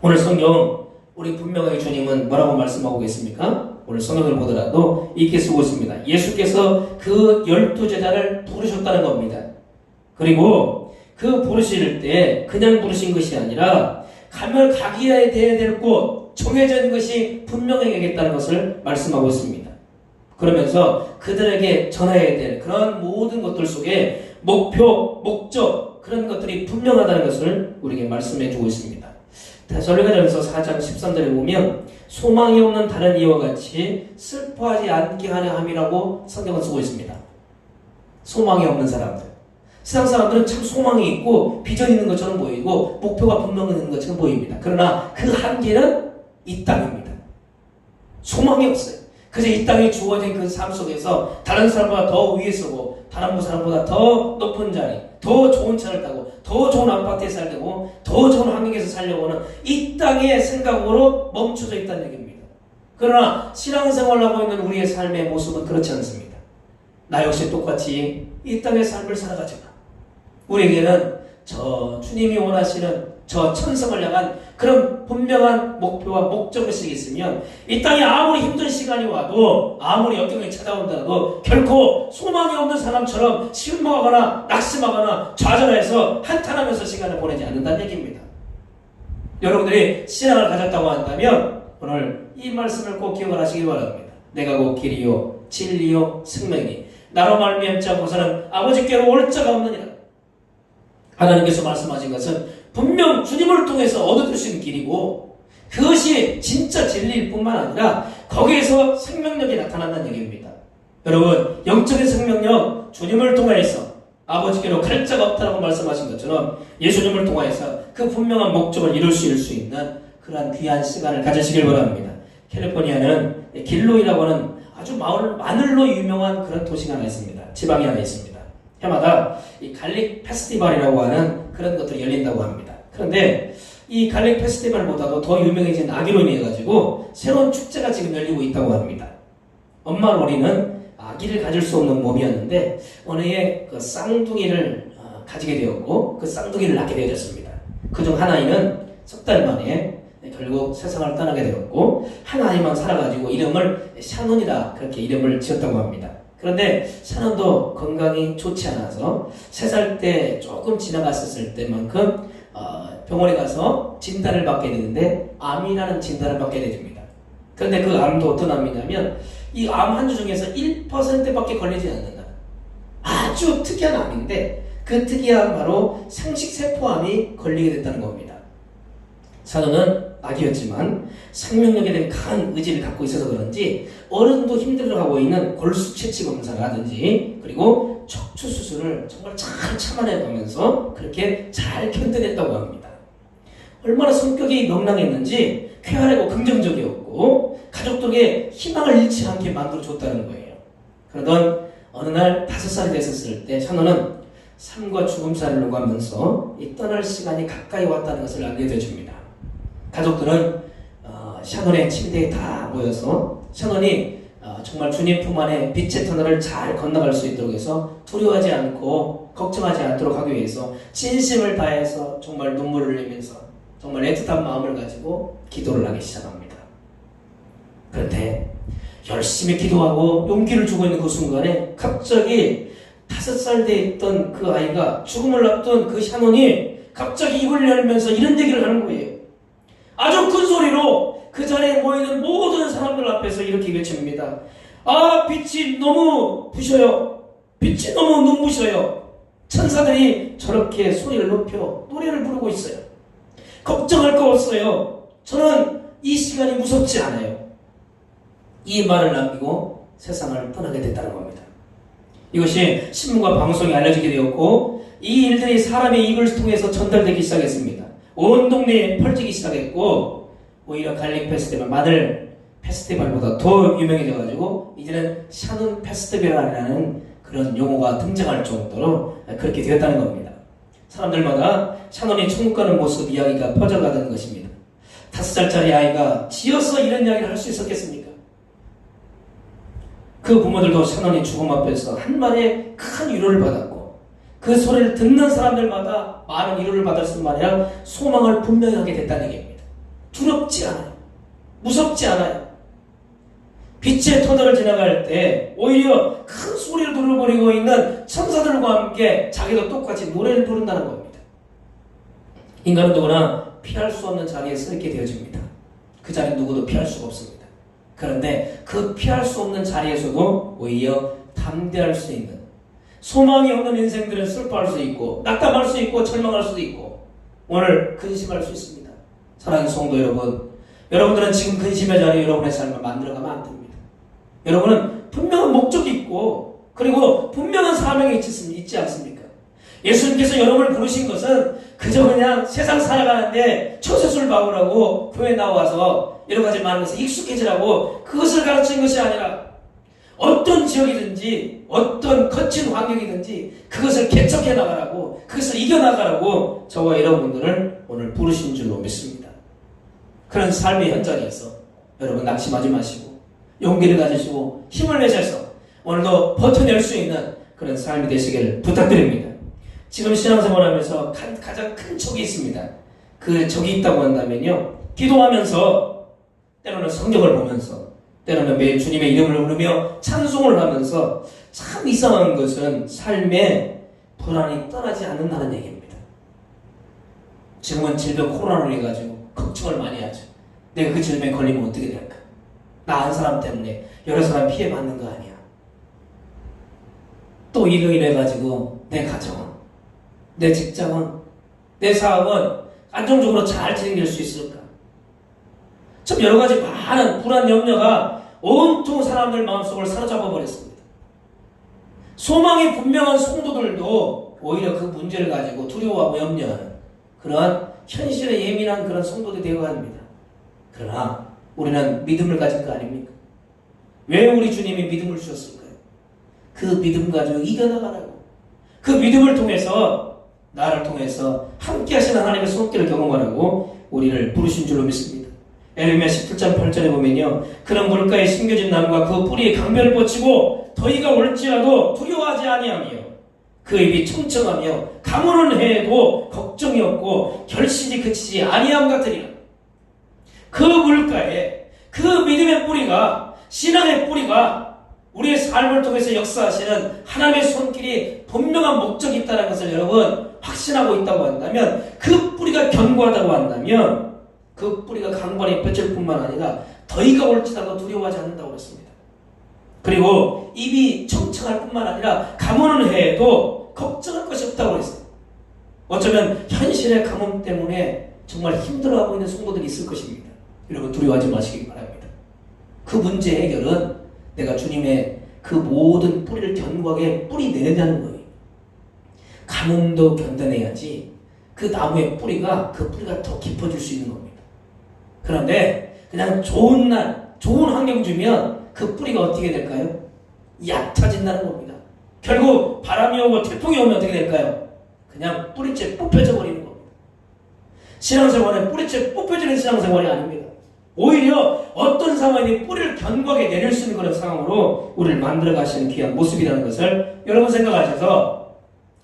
Speaker 1: 오늘 성경 우리 분명하게 주님은 뭐라고 말씀하고 계십니까? 오늘 성경을 보더라도 이렇게 쓰고 있습니다. 예수께서 그 12제자를 부르셨다는 겁니다. 그리고 그 부르실 때 그냥 부르신 것이 아니라 가면 가기야 돼야 될 곳 정해져 있는 것이 분명해야겠다는 것을 말씀하고 있습니다. 그러면서 그들에게 전해야 될 그런 모든 것들 속에 목표, 목적 그런 것들이 분명하다는 것을 우리에게 말씀해 주고 있습니다. 데살로니가전서 4장 13절에 보면 소망이 없는 다른 이와 같이 슬퍼하지 않게 하려 함이라고 성경은 쓰고 있습니다. 소망이 없는 사람들 세상 사람들은 참 소망이 있고 비전이 있는 것처럼 보이고 목표가 분명한 것처럼 보입니다. 그러나 그 한계는 이 땅입니다. 소망이 없어요. 그래서 이 땅에 주어진 그 삶 속에서 다른 사람보다 더 위에 서고 다른 사람보다 더 높은 자리, 더 좋은 차를 타고 더 좋은 아파트에 살고 더 좋은 환경에서 살려고 하는 이 땅의 생각으로 멈춰져 있다는 얘기입니다. 그러나 신앙생활을 하고 있는 우리의 삶의 모습은 그렇지 않습니다. 나 역시 똑같이 이 땅의 삶을 살아가지만 우리에게는 저 주님이 원하시는 저 천성을 향한 그런 분명한 목표와 목적의식이 있으면 이 땅에 아무리 힘든 시간이 와도 아무리 역경이 찾아온다도 결코 소망이 없는 사람처럼 실망하거나 낙심하거나 좌절해서 한탄하면서 시간을 보내지 않는다는 얘기입니다. 여러분들이 신앙을 가졌다고 한다면 오늘 이 말씀을 꼭 기억을 하시기 바랍니다. 내가 곧 길이요 진리요 생명이 나로 말미암지 않고서는 아버지께로 올 자가 없느니라. 하나님께서 말씀하신 것은 분명 주님을 통해서 얻어주신 길이고 그것이 진짜 진리일 뿐만 아니라 거기에서 생명력이 나타난다는 얘기입니다. 여러분, 영적인 생명력, 주님을 통해서 아버지께로 갈 자가 없다라고 말씀하신 것처럼 예수님을 통해서 그 분명한 목적을 이룰 수 있는 그러한 귀한 시간을 가지시길 바랍니다. 캘리포니아는 길로이라고 하는 아주 마늘로 유명한 그런 도시가 하나 있습니다. 지방이 하나 있습니다. 해마다 이 갈릭 페스티벌이라고 하는 그런 것들이 열린다고 합니다. 그런데 이 갈릭 페스티벌보다도 더 유명해진 아기로 인해 가지고 새로운 축제가 지금 열리고 있다고 합니다. 엄마 로리는 아기를 가질 수 없는 몸이었는데 어느 해 그 쌍둥이를 가지게 되었고 그 쌍둥이를 낳게 되었습니다. 그중 한 아이는 석 달 만에 결국 세상을 떠나게 되었고 한 아이만 살아가지고 이름을 샤논이라 그렇게 이름을 지었다고 합니다. 그런데 샤논도 건강이 좋지 않아서 3살 때 조금 지나갔었을 때만큼 병원에 가서 진단을 받게 되는데 암이라는 진단을 받게 됩니다. 그런데 그 암도 어떤 암이냐면 이 암 한 주 중에서 1%밖에 걸리지 않는다. 아주 특이한 암인데 그 특이한 바로 생식세포암이 걸리게 됐다는 겁니다. 샤논은 아기였지만 생명력에 대한 강한 의지를 갖고 있어서 그런지 어른도 힘들어하고 있는 골수 채취 검사라든지 그리고 척추 수술을 정말 잘 참아내가면서 그렇게 잘 견뎌냈다고 합니다. 얼마나 성격이 명랑했는지 쾌활하고 긍정적이었고 가족들에게 희망을 잃지 않게 만들어줬다는 거예요. 그러던 어느 날 5살이 됐었을 때 샤논은 삶과 죽음 사이를 오가면서 떠날 시간이 가까이 왔다는 것을 알게 되줍니다. 가족들은 샤논의 침대에 다 모여서 샤논이 정말 주님 품 안에 빛의 터널을 잘 건너갈 수 있도록 해서 두려워하지 않고 걱정하지 않도록 하기 위해서 진심을 다해서 정말 눈물을 흘리면서 정말 애틋한 마음을 가지고 기도를 하기 시작합니다. 그런데 열심히 기도하고 용기를 주고 있는 그 순간에 갑자기 5살 돼 있던 그 아이가 죽음을 앞둔 그 샤논이 갑자기 입을 열면서 이런 얘기를 하는 거예요. 아주 큰 소리로 그 자리에 모이는 모든 사람들 앞에서 이렇게 외칩니다. 아, 빛이 너무 부셔요. 빛이 너무 눈부셔요. 천사들이 저렇게 소리를 높여 노래를 부르고 있어요. 걱정할 거 없어요. 저는 이 시간이 무섭지 않아요. 이 말을 남기고 세상을 떠나게 됐다는 겁니다. 이것이 신문과 방송에 알려지게 되었고 이 일들이 사람의 입을 통해서 전달되기 시작했습니다. 온 동네에 펼치기 시작했고 오히려 갈릭 페스티벌, 마늘 페스티벌보다 더 유명해져가지고 이제는 샤논 페스티벌이라는 그런 용어가 등장할 정도로 그렇게 되었다는 겁니다. 사람들마다 샤논이 천국 가는 모습 이야기가 퍼져가는 것입니다. 5살짜리 아이가 지어서 이런 이야기를 할 수 있었겠습니까? 그 부모들도 샤논이 죽음 앞에서 한마디의 큰 위로를 받았고 그 소리를 듣는 사람들마다 많은 위로를 받을 뿐만 아니라 소망을 분명히 하게 됐다는 얘기입니다. 두렵지 않아요. 무섭지 않아요. 빛의 터널을 지나갈 때 오히려 큰 소리를 들어버리고 있는 천사들과 함께 자기도 똑같이 노래를 부른다는 겁니다. 인간은 누구나 피할 수 없는 자리에 서 있게 되어집니다. 그 자리는 누구도 피할 수가 없습니다. 그런데 그 피할 수 없는 자리에서도 오히려 담대할 수 있는 소망이 없는 인생들은 슬퍼할 수 있고 낙담할 수 있고 절망할 수도 있고 오늘 근심할 수 있습니다. 사랑하는 성도 여러분, 여러분들은 지금 근심의 자리에 여러분의 삶을 만들어가면 안 됩니다. 여러분은 분명한 목적이 있고 그리고 분명한 사명이 있지 않습니까?
Speaker 2: 예수님께서 여러분을 부르신 것은 그저 그냥 세상 살아가는데 처세술 박으라고 교회 나와서 여러 가지 많은 것에 익숙해지라고 그것을 가르치는 것이 아니라 어떤 지역이든지 어떤 거친 환경이든지 그것을 개척해 나가라고, 그것을 이겨나가라고 저와 여러분들을 오늘 부르신 줄로 믿습니다. 그런 삶의 현장에서 여러분 낙심하지 마시고 용기를 가지시고 힘을 내셔서 오늘도 버텨낼 수 있는 그런 삶이 되시기를 부탁드립니다. 지금 신앙생활하면서 가장 큰 적이 있습니다. 그 적이 있다고 한다면요, 기도하면서 때로는 성경을 보면서 때로는 매일 주님의 이름을 부르며 찬송을 하면서 참 이상한 것은 삶에 불안이 떠나지 않는다는 얘기입니다. 지금은 질병 코로나로 해가지고 걱정을 많이 하죠. 내가 그 질병에 걸리면 어떻게 될까? 나 한 사람 때문에 여러 사람 피해받는 거 아니야. 또 이로 인해가지고 내 가정은, 내 직장은, 내 사업은 안정적으로 잘 진행될 수 있을까? 참 여러 가지 많은 불안 염려가 온통 사람들 마음속을 사로잡아 버렸습니다. 소망이 분명한 성도들도 오히려 그 문제를 가지고 두려워하고 염려하는 그러한 현실에 예민한 그런 성도들이 되어갑니다. 그러나 우리는 믿음을 가진 거 아닙니까? 왜 우리 주님이 믿음을 주셨을까요? 그 믿음 가지고 이겨나가라고. 그 믿음을 통해서 나를 통해서 함께 하시는 하나님의 손길을 경험하라고 우리를 부르신 줄로 믿습니다. 에레미야 17장 8절에 보면요, 그런 물가에 심겨진 나무가 그 뿌리에 강변을 뻗치고 더위가 올지라도 두려워하지 아니하며 그 입이 청청하며 가무는 해도 걱정이 없고 결실이 그치지 아니함 같으리라. 그 물가에 그 믿음의 뿌리가, 신앙의 뿌리가 우리의 삶을 통해서 역사하시는 하나님의 손길이 분명한 목적이 있다는 것을 여러분 확신하고 있다고 한다면, 그 뿌리가 견고하다고 한다면 그 뿌리가 강건히 뻗칠 뿐만 아니라 더위가 올지라도 두려워하지 않는다고 그랬습니다. 그리고 입이 청청할 뿐만 아니라 가뭄은 해도 걱정할 것이 없다고 그랬어요. 어쩌면 현실의 가뭄 때문에 정말 힘들어하고 있는 성도들이 있을 것입니다. 여러분 두려워하지 마시기 바랍니다. 그 문제 해결은 내가 주님의 그 모든 뿌리를 견고하게 뿌리내냐는 거예요. 가뭄도 견뎌내야지 그 나무의 뿌리가, 그 뿌리가 더 깊어질 수 있는 겁니다. 그런데 그냥 좋은 날, 좋은 환경 주면 그 뿌리가 어떻게 될까요? 얕아진다는 겁니다. 결국 바람이 오고 태풍이 오면 어떻게 될까요? 그냥 뿌리째 뽑혀져 버리는 겁니다. 신앙생활은 뿌리째 뽑혀지는 신앙생활이 아닙니다. 오히려 어떤 상황이 뿌리를 견고하게 내릴 수 있는 그런 상황으로 우리를 만들어 가시는 귀한 모습이라는 것을 여러분 생각하셔서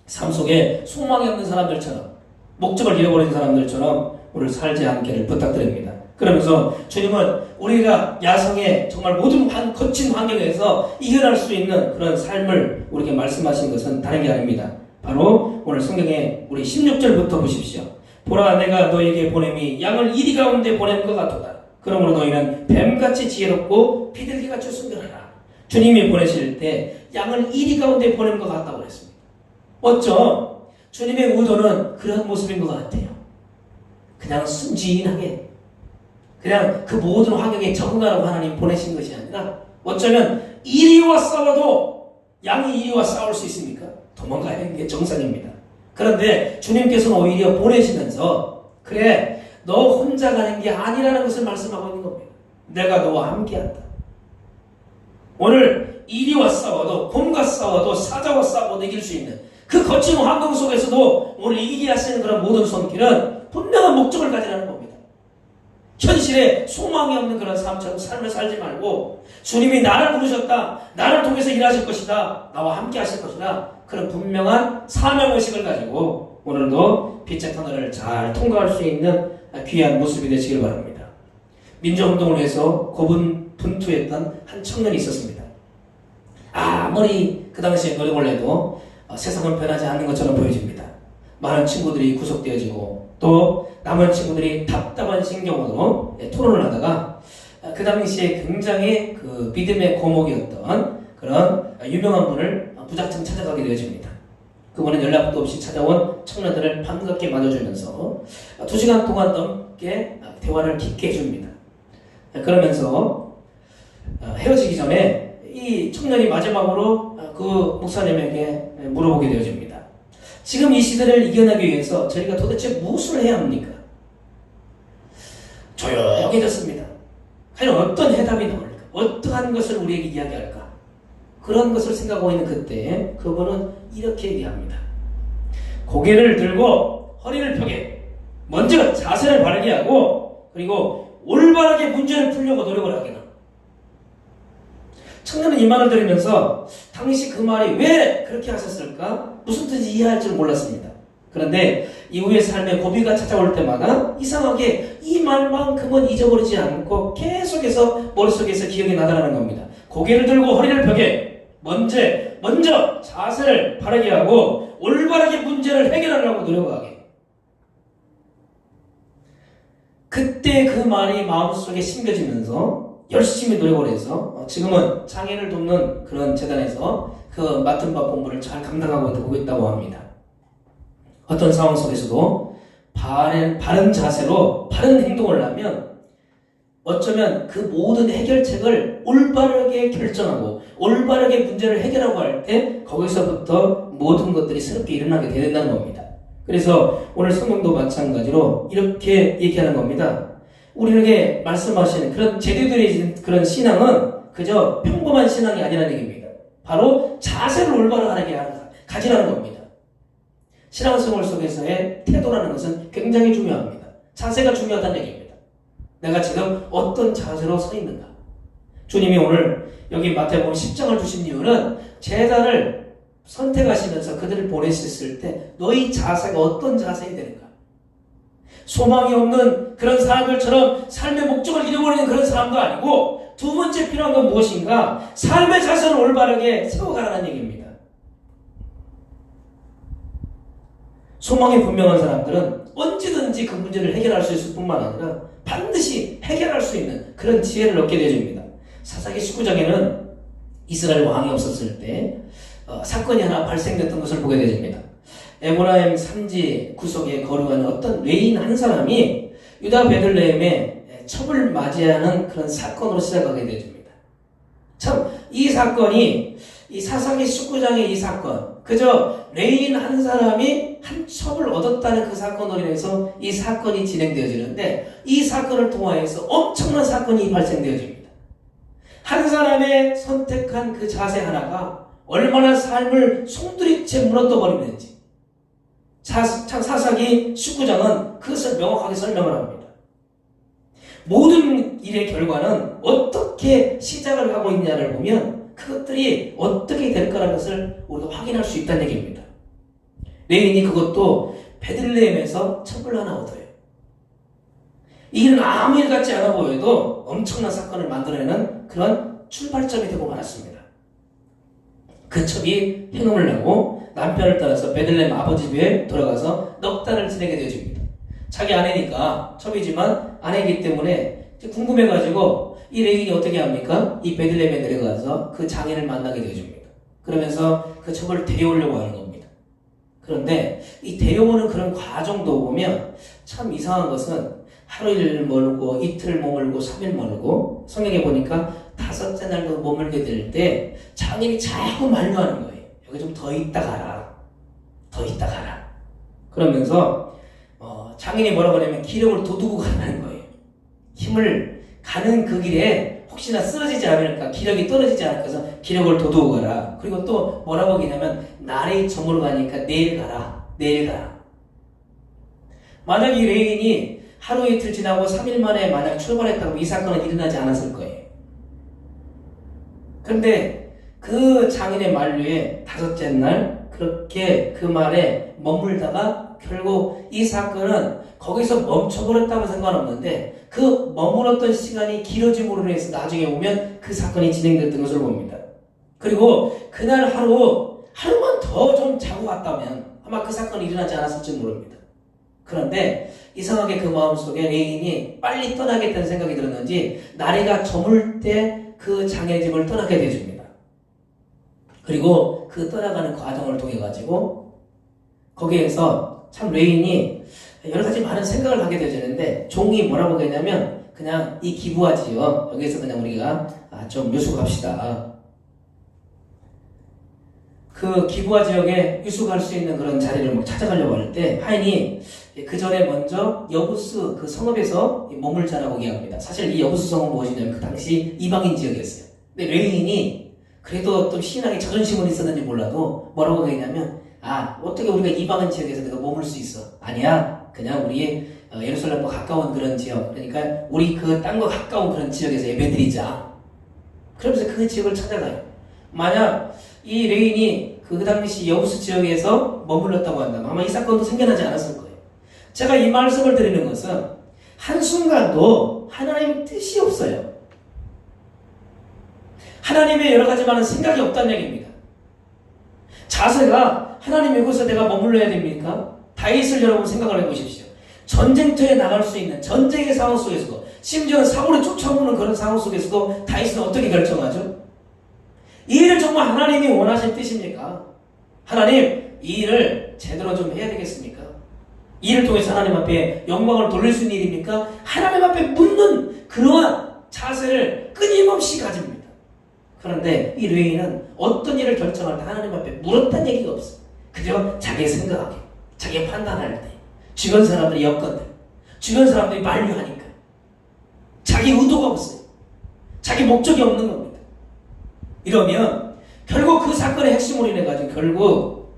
Speaker 2: 삶 속에 소망이 없는 사람들처럼, 목적을 잃어버린 사람들처럼 오늘 살지 않기를 부탁드립니다. 그러면서 주님은 우리가 야성의 정말 모든 거친 환경에서 이겨낼 수 있는 그런 삶을 우리에게 말씀하신 것은 다른 게 아닙니다. 바로 오늘 성경에 우리 16절부터 보십시오. 보라, 내가 너에게 보냄이 양을 이리 가운데 보낸 것 같도다. 그러므로 너희는 뱀같이 지혜롭고 비둘기같이 순결하라. 주님이 보내실 때 양을 이리 가운데 보낸 것 같다고 그랬습니다. 어쩌? 주님의 의도는 그런 모습인 것 같아요. 그냥 순진하게 그냥 그 모든 환경에 적응하라고 하나님 보내신 것이 아니라, 어쩌면 이리와 싸워도 양이 이리와 싸울 수 있습니까? 도망가야 하는 게 정상입니다. 그런데 주님께서는 오히려 보내시면서 그래, 너 혼자 가는 게 아니라는 것을 말씀하고 있는 겁니다. 내가 너와 함께한다. 오늘 이리와 싸워도, 곰과 싸워도, 사자와 싸워도 이길 수 있는 그 거친 환경 속에서도 오늘 이기게 하시는 그런 모든 손길은 분명한 목적을 가지라는 겁니다. 현실에 소망이 없는 그런 삶을 살지 말고 주님이 나를 부르셨다, 나를 통해서 일하실 것이다, 나와 함께 하실 것이다, 그런 분명한 사명의식을 가지고 오늘도 빛의 터널을 잘 통과할 수 있는 귀한 모습이 되시길 바랍니다. 민주운동을 위해서 고분분투했던 한 청년이 있었습니다. 아무리 그 당시에 노력을 해도 세상은 변하지 않는 것처럼 보여집니다. 많은 친구들이 구속되어지고 또 남은 친구들이 답답한 신경으로 토론을 하다가 그 당시에 굉장히 그 믿음의 고목이었던 그런 유명한 분을 무작정 찾아가게 되어집니다. 그분은 연락도 없이 찾아온 청년들을 반갑게 맞아주면서 2시간 동안 넘게 대화를 깊게 해줍니다. 그러면서 헤어지기 전에 이 청년이 마지막으로 그 목사님에게 물어보게 되어집니다. 지금 이 시대를 이겨내기 위해서 저희가 도대체 무엇을 해야 합니까? 조용해졌습니다. 과연 어떤 해답이 나올까? 어떠한 것을 우리에게 이야기할까? 그런 것을 생각하고 있는 그때 그분은 이렇게 얘기합니다. 고개를 들고 허리를 펴게 먼저 자세를 바르게 하고 그리고 올바르게 문제를 풀려고 노력을 하게나. 청년은 이 말을 들으면서 당시 그 말이 왜 그렇게 하셨을까? 무슨 뜻인지 이해할 줄 몰랐습니다. 그런데 이후의 삶의 고비가 찾아올 때마다 이상하게 이 말만큼은 잊어버리지 않고 계속해서 머릿속에서 기억이 나더라는 겁니다. 고개를 들고 허리를 펴게 먼저 자세를 바르게 하고 올바르게 문제를 해결하려고 노력하게. 그때 그 말이 마음속에 심겨지면서 열심히 노력을 해서 지금은 장애를 돕는 그런 재단에서 그 맡은 바 본부를 잘 감당하고 있다고 합니다. 어떤 상황 속에서도 바른 자세로 바른 행동을 하면 어쩌면 그 모든 해결책을 올바르게 결정하고 올바르게 문제를 해결하고 할 때 거기서부터 모든 것들이 새롭게 일어나게 된다는 겁니다. 그래서 오늘 성경도 마찬가지로 이렇게 얘기하는 겁니다. 우리에게 말씀하시는 그런 제대들의 그런 신앙은 그저 평범한 신앙이 아니라는 얘기입니다. 바로 자세를 올바르게 가지라는 겁니다. 신앙생활 속에서의 태도라는 것은 굉장히 중요합니다. 자세가 중요하다는 얘기입니다. 내가 지금 어떤 자세로 서 있는가? 주님이 오늘 여기 마태복음 10장을 주신 이유는 제자를 선택하시면서 그들을 보내셨을 때 너희 자세가 어떤 자세가 되는가? 소망이 없는 그런 사람들처럼 삶의 목적을 잃어버리는 그런 사람도 아니고 두 번째 필요한 건 무엇인가? 삶의 자세를 올바르게 세워가라는 얘기입니다. 소망이 분명한 사람들은 언제든지 그 문제를 해결할 수 있을 뿐만 아니라 반드시 해결할 수 있는 그런 지혜를 얻게 되어집니다. 사사기 19장에는 이스라엘 왕이 없었을 때 사건이 하나 발생됐던 것을 보게 되집니다. 에브라임 산지 구석에 거류하는 어떤 외인 한 사람이 유다 베들레헴에 첩을 맞이하는 그런 사건으로 시작하게 되집니다. 참 이 사건이 이 사사기 19장의 이 사건 그저 레인 한 사람이 한 첩을 얻었다는 그 사건으로 인해서 이 사건이 진행되어지는데 이 사건을 통하여서 엄청난 사건이 발생되어집니다. 한 사람의 선택한 그 자세 하나가 얼마나 삶을 송두리째 무너뜨려 버리는지 사사기 19장은 그것을 명확하게 설명을 합니다. 모든 일의 결과는 어떻게 시작을 하고 있냐를 보면 그것들이 어떻게 될 거라는 것을 우리가 확인할 수 있다는 얘기입니다. 레인이 그것도 베들레헴에서 첩을 하나 얻어요. 이 일은 아무 일 같지 않아 보여도 엄청난 사건을 만들어내는 그런 출발점이 되고 말았습니다. 그 첩이 행음을 하고 남편을 따라서 베들레헴 아버지 집에 돌아가서 넉 달을 지내게 되어집니다. 자기 아내니까 첩이지만 아내이기 때문에 궁금해가지고 이 레인이 어떻게 합니까? 이 베들레헴에 내려가서 그 장인을 만나게 되어집니다. 그러면서 그 첩을 데려오려고 하는 겁니다. 그런데 이 데려오는 그런 과정도 보면 참 이상한 것은 하루일 멀고 이틀 머물고 3일 멀고 성경에 보니까 5째 날도 머물게 될 때 장인이 자꾸 만류하는 거예요. 여기 좀 더 있다 가라. 더 있다 가라. 그러면서 장인이 뭐라고 하냐면 기력을 돋우고 가라는 거예요. 힘을 가는 그 길에 혹시나 쓰러지지 않을까 기력이 떨어지지 않을까 해서 기력을 돋우고 가라. 그리고 또 뭐라고 하냐면 날이 저물어 가니까 내일 가라. 내일 가라. 만약 이 레인이 하루 이틀 지나고 3일 만에 만약 출발했다고 이 사건은 일어나지 않았을 거예요. 그런데 그 장인의 만류에 5째 날 그렇게 그 말에 머물다가 결국 이 사건은 거기서 멈춰버렸다고 상관없는데 그 머물었던 시간이 길어짐으로 인해서 나중에 오면 그 사건이 진행됐던 것을 봅니다. 그리고 그날 하루만 더 좀 자고 갔다면 아마 그 사건이 일어나지 않았을지 모릅니다. 그런데 이상하게 그 마음속에 레인이 빨리 떠나겠다는 생각이 들었는지 나이가 저물 때 그 장의 집을 떠나게 되어집니다. 그리고 그 떠나가는 과정을 통해 가지고 거기에서 참 레인이 여러 가지 많은 생각을 하게 되어지는데 종이 뭐라고 하냐면 그냥 이 기부하지요. 여기서 그냥 우리가 좀 묘수합시다. 그 기부하 지역에 유숙할 수 있는 그런 자리를 막 찾아가려고 할 때 하인이 그 전에 먼저 여부스 그 성읍에서 머물자라고 얘기합니다. 사실 이 여부스 성은 무엇이냐면 그 당시 이방인 지역이었어요. 근데 레위인이 그래도 좀 신앙에 자존심은 있었는지 몰라도 뭐라고 얘기냐면 어떻게 우리가 이방인 지역에서 내가 머물 수 있어? 아니야. 그냥 우리 예루살렘과 가까운 그런 지역, 그러니까 우리 그 땅과 가까운 그런 지역에서 예배드리자. 그러면서 그 지역을 찾아가요. 만약 이 레인이 그 당시 여부스 지역에서 머물렀다고 한다면 아마 이 사건도 생겨나지 않았을 거예요. 제가 이 말씀을 드리는 것은 한순간도 하나님의 뜻이 없어요. 하나님의 여러 가지 많은 생각이 없다는 얘기입니다. 자세가 하나님 이곳에 내가 머물러야 됩니까? 다윗을 여러분 생각을 해보십시오. 전쟁터에 나갈 수 있는 전쟁의 상황 속에서도, 심지어는 사울이 쫓아오는 그런 상황 속에서도 다윗은 어떻게 결정하죠? 이 일을 정말 하나님이 원하신 뜻입니까? 하나님, 이 일을 제대로 좀 해야 되겠습니까? 이 일을 통해서 하나님 앞에 영광을 돌릴 수 있는 일입니까? 하나님 앞에 묻는 그러한 자세를 끊임없이 가집니다. 그런데 이 레위인은 어떤 일을 결정할 때 하나님 앞에 물었다는 얘기가 없어요. 그저 자기 생각하게, 자기 판단할 때, 주변 사람들이 엮건들, 주변 사람들이 만류하니까 자기 의도가 없어요. 자기 목적이 없는 겁니다. 이러면 결국 그 사건의 핵심으로 인해 가지고 결국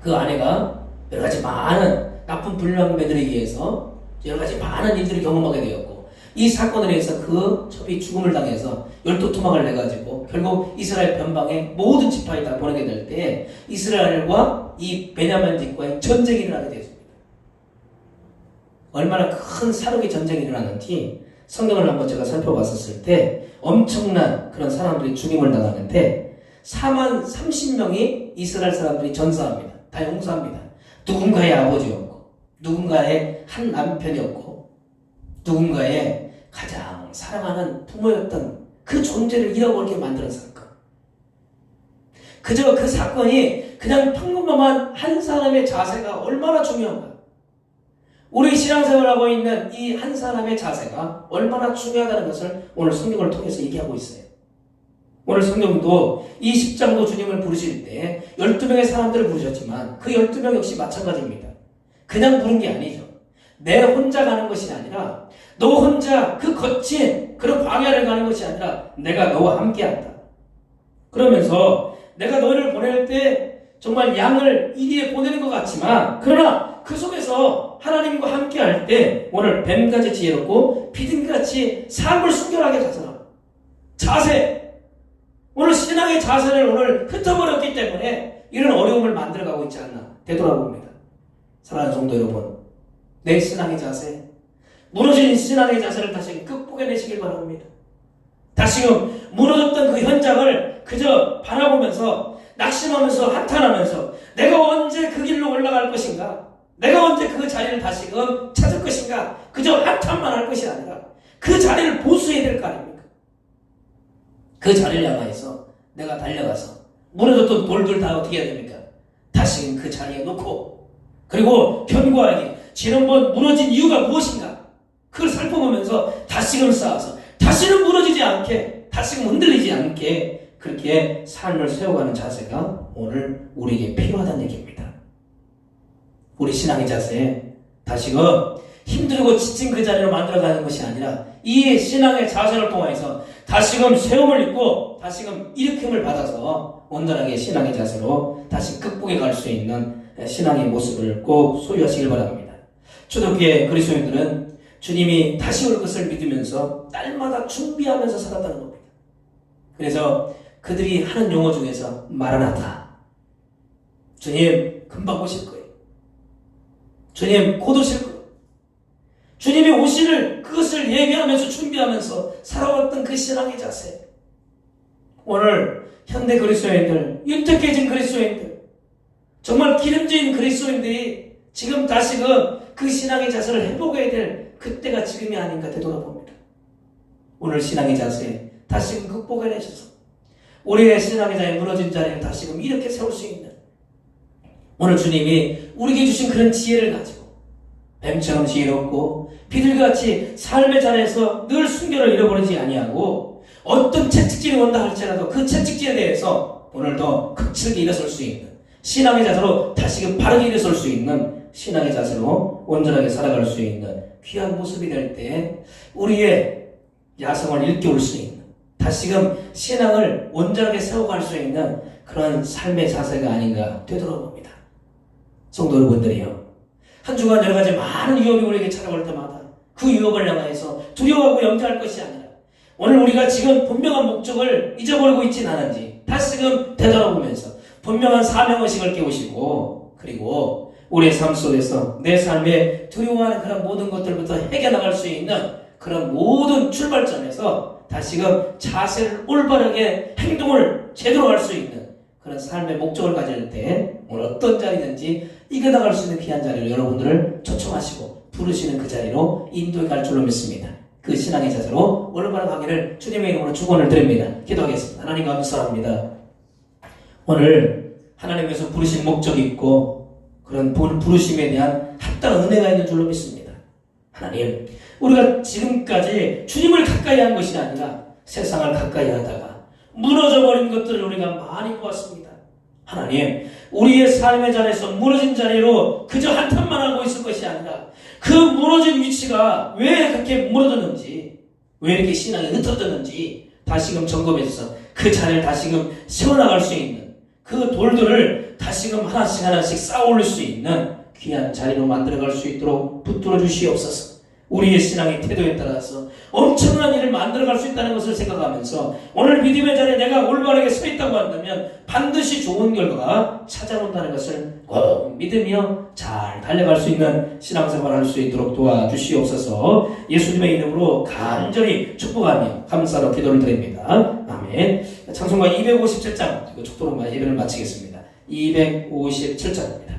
Speaker 2: 그 아내가 여러 가지 많은 나쁜 불량배들에 의해서 여러 가지 많은 일들을 경험하게 되었고, 이 사건에 의해서 그 첩이 죽음을 당해서 열두 토막을 내가지고 결국 이스라엘 변방에 모든 지파에 다 보내게 될 때 이스라엘과 이 베냐민 집과의 전쟁이 일어나게 되었습니다. 얼마나 큰 사륙의 전쟁이 일어났는지 성경을 한번 제가 살펴봤었을 때 엄청난 그런 사람들이 죽임을 당하는데 4만 30명이 이스라엘 사람들이 전사합니다. 다 용서합니다. 누군가의 아버지였고, 누군가의 한 남편이었고, 누군가의 가장 사랑하는 부모였던 그 존재를 잃어버리게 만드는 사건. 그저 그 사건이 그냥 평범한 한 사람의 자세가 얼마나 중요한가. 우리 신앙생활하고 있는 이 한 사람의 자세가 얼마나 중요하다는 것을 오늘 성경을 통해서 얘기하고 있어요. 오늘 성경도 이 10장도 주님을 부르실 때 12명의 사람들을 부르셨지만 그 12명 역시 마찬가지입니다. 그냥 부른 게 아니죠. 내 혼자 가는 것이 아니라 너 혼자 그 거친 그런 광야를 가는 것이 아니라 내가 너와 함께한다. 그러면서 내가 너희를 보낼 때 정말 양을 이리에 보내는 것 같지만 그러나 그 속에서 하나님과 함께할 때 오늘 뱀같이 지혜롭고 비둘기같이 삶을 순결하게 다스라. 자세. 오늘 신앙의 자세를 오늘 흩어버렸기 때문에 이런 어려움을 만들어가고 있지 않나 되돌아봅니다. 사랑하는 성도 여러분, 내 신앙의 자세, 무너진 신앙의 자세를 다시 극복해내시길 바랍니다. 다시금 무너졌던 그 현장을 그저 바라보면서 낙심하면서 한탄하면서 내가 언제 그 길로 올라갈 것인가, 내가 언제 그 자리를 다시금 찾을 것인가, 그저 한탄만 할 것이 아니라 그 자리를 보수해야 될 거 아닙니까? 그 자리를 향해서 내가 달려가서 무너졌던 돌들 다 어떻게 해야 됩니까? 다시금 그 자리에 놓고, 그리고 견고하게 지난번 무너진 이유가 무엇인가 그걸 살펴보면서 다시금 쌓아서 다시는 무너지지 않게, 다시금 흔들리지 않게 그렇게 삶을 세워가는 자세가 오늘 우리에게 필요하다는 얘기입니다. 우리 신앙의 자세, 다시금 힘들고 지친 그 자리를 만들어가는 것이 아니라 이 신앙의 자세를 통해서 다시금 세움을 입고 다시금 일으킴을 받아서 온전하게 신앙의 자세로 다시 극복해 갈 수 있는 신앙의 모습을 꼭 소유하시길 바랍니다. 초대교회 그리스도인들은 주님이 다시 올 것을 믿으면서 날마다 준비하면서 살았다는 겁니다. 그래서 그들이 하는 용어 중에서 마라나타, 주님 금방 오실 거예요. 주님 곧 오실 거예요. 주님이 오시를 그것을 예비하면서 준비하면서 살아왔던 그 신앙의 자세. 오늘 현대 그리스도인들, 윤택해진 그리스도인들, 정말 기름진 그리스도인들이 지금 다시금 그 신앙의 자세를 회복해야 될 그때가 지금이 아닌가 되돌아봅니다. 오늘 신앙의 자세 다시금 극복해내셔서 우리의 신앙의 자리에 무너진 자리를 다시금 이렇게 세울 수 있는, 오늘 주님이 우리에게 주신 그런 지혜를 가지고 뱀처럼 지혜롭고 비둘기같이 삶의 자리에서 늘 순결을 잃어버리지 아니하고 어떤 채찍질이 온다 할지라도 그 채찍질에 대해서 오늘도 극칠게 일어설 수 있는 신앙의 자세로 다시금 바르게 일어설 수 있는 신앙의 자세로 온전하게 살아갈 수 있는 귀한 모습이 될 때 우리의 야성을 일깨울 수 있는 다시금 신앙을 온전하게 세워갈 수 있는 그런 삶의 자세가 아닌가 되돌아봅니다. 성도 여러분들이요, 한 주간 여러 가지 많은 위협이 우리에게 찾아올 때마다 그 위협을 향하여서 두려워하고 염려할 것이 아니라 오늘 우리가 지금 분명한 목적을 잊어버리고 있진 않은지 다시금 되돌아보면서 분명한 사명의식을 깨우시고, 그리고 우리의 삶 속에서 내 삶에 두려워하는 그런 모든 것들부터 해결나갈 수 있는 그런 모든 출발점에서 다시금 자세를 올바르게 행동을 제대로 할 수 있는 그런 삶의 목적을 가질 때 오늘 어떤 자리든지 이겨나갈 수 있는 귀한 자리로 여러분들을 초청하시고 부르시는 그 자리로 인도해 갈 줄로 믿습니다. 그 신앙의 자세로 올바르게 가기를 주님의 이름으로 축원을 드립니다. 기도하겠습니다. 하나님 감사합니다. 오늘 하나님께서 부르신 목적이 있고 그런 부르심에 대한 합당한 은혜가 있는 줄로 믿습니다. 하나님, 우리가 지금까지 주님을 가까이 한 것이 아니라 세상을 가까이 하다가 무너져버린 것들을 우리가 많이 보았습니다. 하나님, 우리의 삶의 자리에서 무너진 자리로 그저 한탄만 하고 있을 것이 아니라 그 무너진 위치가 왜 그렇게 무너졌는지, 왜 이렇게 신앙이 흩어졌는지 다시금 점검해서 그 자리를 다시금 세워나갈 수 있는 그 돌들을 다시금 하나씩 쌓아올릴 수 있는 귀한 자리로 만들어갈 수 있도록 붙들어 주시옵소서. 우리의 신앙의 태도에 따라서 엄청난 일을 만들어갈 수 있다는 것을 생각하면서 오늘 믿음의 자리에 내가 올바르게 서 있다고 한다면 반드시 좋은 결과가 찾아온다는 것을 꼭 믿으며 잘 달려갈 수 있는 신앙생활을 할 수 있도록 도와주시옵소서. 예수님의 이름으로 간절히 축복하며 감사로 기도를 드립니다. 아멘. 찬송가 257장 축도로 예배를 마치겠습니다. 257장입니다.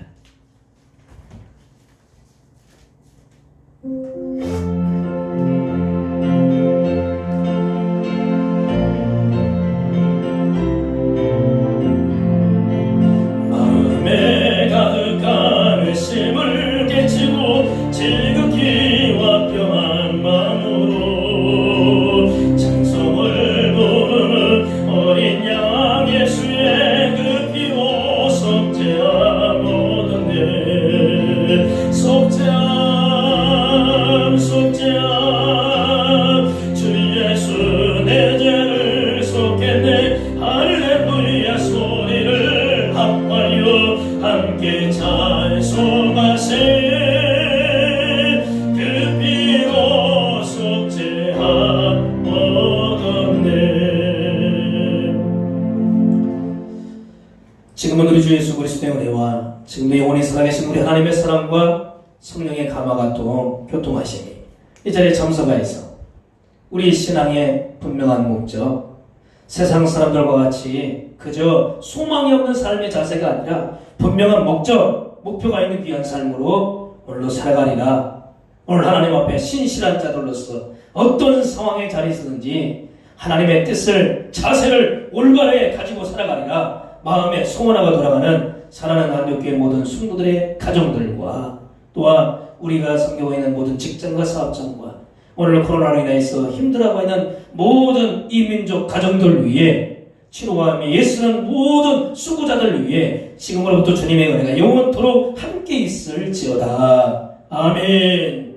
Speaker 3: 마음에 가득한 의심을 깨치고 지극히와 평안 마음으로 찬송을 부르는 어린 양 예수의 그 피로 속죄함 얻었네. 속죄함 주 예수 내 죄를 속했네. 할렐루야 소리를 합하여 함께 찬송하세. 그 피로 속죄함 얻었네.
Speaker 2: 지금은 우리 주 예수 그리스도의 은혜와 지금도 영원히 살아계신 우리 하나님의 사랑과 성령의 감화가 또 교통하시니 이 자리에 참석하여서 우리 신앙의 분명한 목적, 세상 사람들과 같이 그저 소망이 없는 삶의 자세가 아니라 분명한 목적, 목표가 있는 귀한 삶으로 오늘도 살아가리라. 오늘 하나님 앞에 신실한 자들로서 어떤 상황의 자리에 있든지 하나님의 뜻을, 자세를 올바르게 가지고 살아가리라. 마음에 소원하고 돌아가는 사랑하는 한국교회 모든 성도들의 가정들과 또한 우리가 섬기고 있는 모든 직장과 사업장과 오늘 코로나로 인해서 힘들어하고 있는 모든 이민족 가정들 위해 치료와 예수는 모든 수고자들 위해 지금으로부터 주님의 은혜가 영원토록 함께 있을지어다. 아멘.